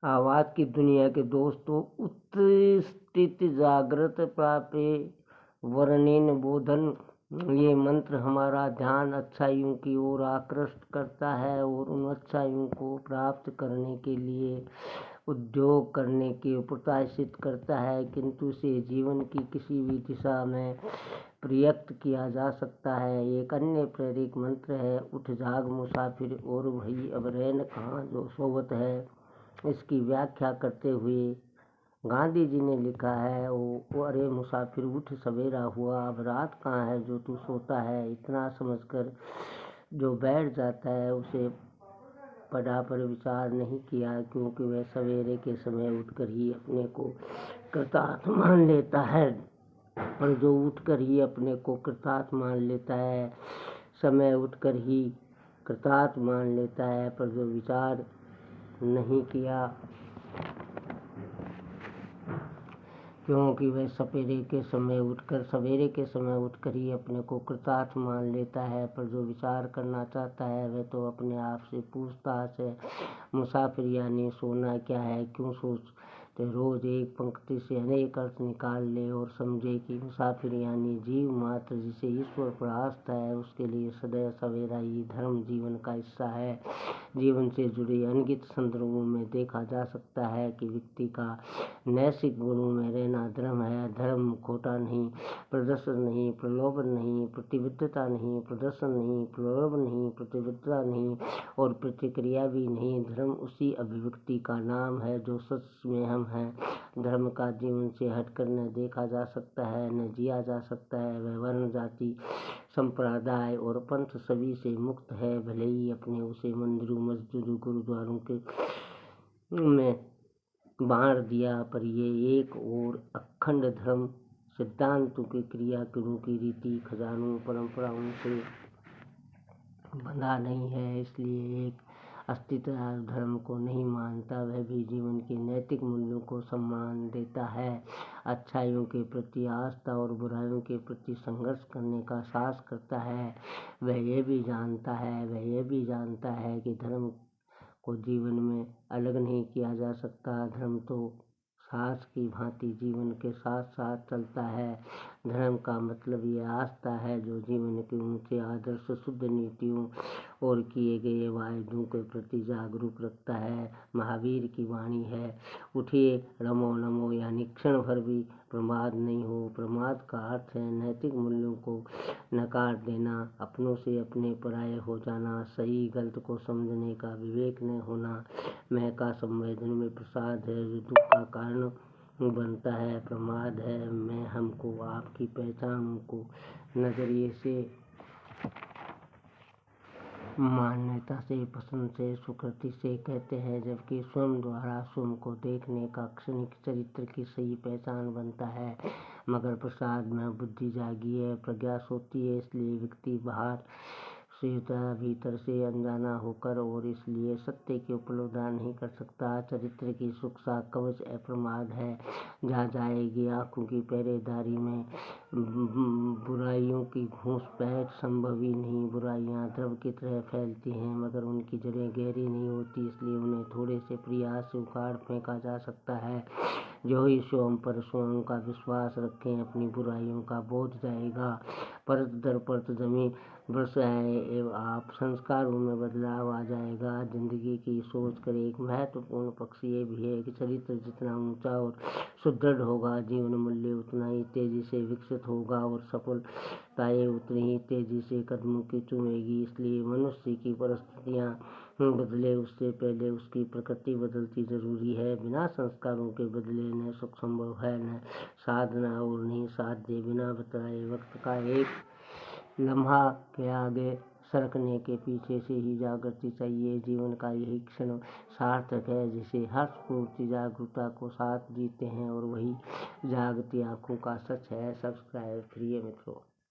आवाज़ की दुनिया के दोस्तों, उत्स्थित जागृत प्राप्य वर्णेन बोधन, ये मंत्र हमारा ध्यान अच्छाइयों की ओर आकृष्ट करता है और उन अच्छाइयों को प्राप्त करने के लिए उद्योग करने की प्रत्याशित करता है, किंतु इसे जीवन की किसी भी दिशा में प्रयुक्त किया जा सकता है। एक अन्य प्रेरक मंत्र है, उठ जाग मुसाफिर, और वही अब रैन कहाँ जो सोवत है। इसकी व्याख्या करते हुए गांधी जी ने लिखा है, ओ अरे मुसाफिर उठ, सवेरा हुआ, अब रात कहाँ है जो तू सोता है। इतना समझकर जो बैठ जाता है उसे पढ़ा पर विचार नहीं किया, क्योंकि वह सवेरे के समय उठकर ही अपने को कृतार्थ मान लेता है। पर जो उठकर ही अपने को कृतार्थ मान लेता है, समय उठकर ही कृतार्थ मान लेता है, पर जो विचार नहीं किया, क्योंकि वह सवेरे के समय उठकर ही अपने को कृतार्थ मान लेता है, पर जो विचार करना चाहता है वह तो अपने आप से पूछता है, मुसाफिर यानी सोना क्या है, क्यों सोचते रोज एक पंक्ति से अनेक अर्थ निकाल ले और समझे कि मुसाफिर यानी जीव मात्र जिसे ईश्वर पर आस्था है, उसके लिए सदैव सवेरा ही धर्म जीवन का हिस्सा है। जीवन से जुड़े अनगिनत संदर्भों में देखा जा सकता है कि व्यक्ति का नैतिक गुणों में रहना धर्म है। धर्म खोटा नहीं, प्रदर्शन नहीं, प्रलोभन नहीं, प्रतिबद्धता नहीं, प्रदर्शन नहीं, प्रलोभन नहीं, प्रतिबद्धता नहीं और प्रतिक्रिया भी नहीं। धर्म उसी अभिव्यक्ति का नाम है जो सच में हम हैं। धर्म का जीवन से हटकर न देखा जा सकता है, न जिया जा सकता है। वह वर्ण, जाति, संप्रदाय और पंथ सभी से मुक्त है, भले ही अपने उसे मंदिरों, मस्जिदों, गुरुद्वारों के में बांट दिया, पर ये एक और अखंड धर्म सिद्धांतों की क्रिया गुरु की रीति खजानों परंपराओं से बंधा नहीं है, इसलिए एक अस्तित्व धर्म को नहीं मानता। वह भी जीवन के नैतिक मूल्यों को सम्मान देता है, अच्छाइयों के प्रति आस्था और बुराइयों के प्रति संघर्ष करने का साहस करता है। वह ये भी जानता है कि धर्म को जीवन में अलग नहीं किया जा सकता। धर्म तो साहस की भांति जीवन के साथ साथ चलता है। धर्म का मतलब ये आस्था है जो जीवन के ऊंचे आदर्श, शुद्ध नीतियों और किए गए वायदों के प्रति जागरूक रखता है। महावीर की वाणी है, उठिए रमो नमो, यानी क्षण भर भी प्रमाद नहीं हो। प्रमाद का अर्थ है नैतिक मूल्यों को नकार देना, अपनों से अपने पराये हो जाना, सही गलत को समझने का विवेक न होना। मैं का संवेदन में प्रसाद है जो दुख का कारण बनता है। प्रमाद है मैं हमको, आपकी पहचान को नजरिए से, मान्यता से, पसंद से, सुकृति से कहते हैं, जबकि स्वयं द्वारा स्वयं को देखने का क्षणिक चरित्र की सही पहचान बनता है। मगर प्रसाद में बुद्धि जागी है, प्रज्ञा सोती है, इसलिए व्यक्ति बाहर से भीतर से अनजाना होकर और इसलिए सत्य की उपलब्धि नहीं कर सकता। चरित्र की सुरक्षा कवच अप्रमाद है। जहाँ जाएगी आंखों की पहरेदारी में बुराइयों की घुसपैठ संभव ही नहीं। बुराइयां द्रव की तरह फैलती हैं, मगर उनकी जड़ें गहरी नहीं होती, इसलिए उन्हें थोड़े से प्रयास से उखाड़ फेंका जा सकता है। जो ही स्वयं पर स्वयं का विश्वास रखें, अपनी बुराइयों का बोध जाएगा। परत दर परत जमीन बरस आए एवं आप संस्कारों में बदलाव आ जाएगा। जिंदगी की सोच कर एक महत्वपूर्ण पक्ष ये भी है कि चरित्र जितना ऊंचा और सुदृढ़ होगा, जीवन मूल्य उतना ही तेजी से विकसित होगा और सफलताएं उतनी ही तेजी से कदमों की चूमेगी। इसलिए मनुष्य की परिस्थितियां बदले उससे पहले उसकी प्रकृति बदलती जरूरी है। बिना संस्कारों के बदले न सुख संभव है, न साधना और नहीं साध्य। बिना बताए वक्त का एक लम्हा के आगे सरकने के पीछे से ही जागृति चाहिए। जीवन का यही क्षण सार्थक है जिसे हर्ष पूर्ति जागरूकता को साथ जीते हैं, और वही जागती आंखों का सच है। सब्सक्राइब करिए मित्रों।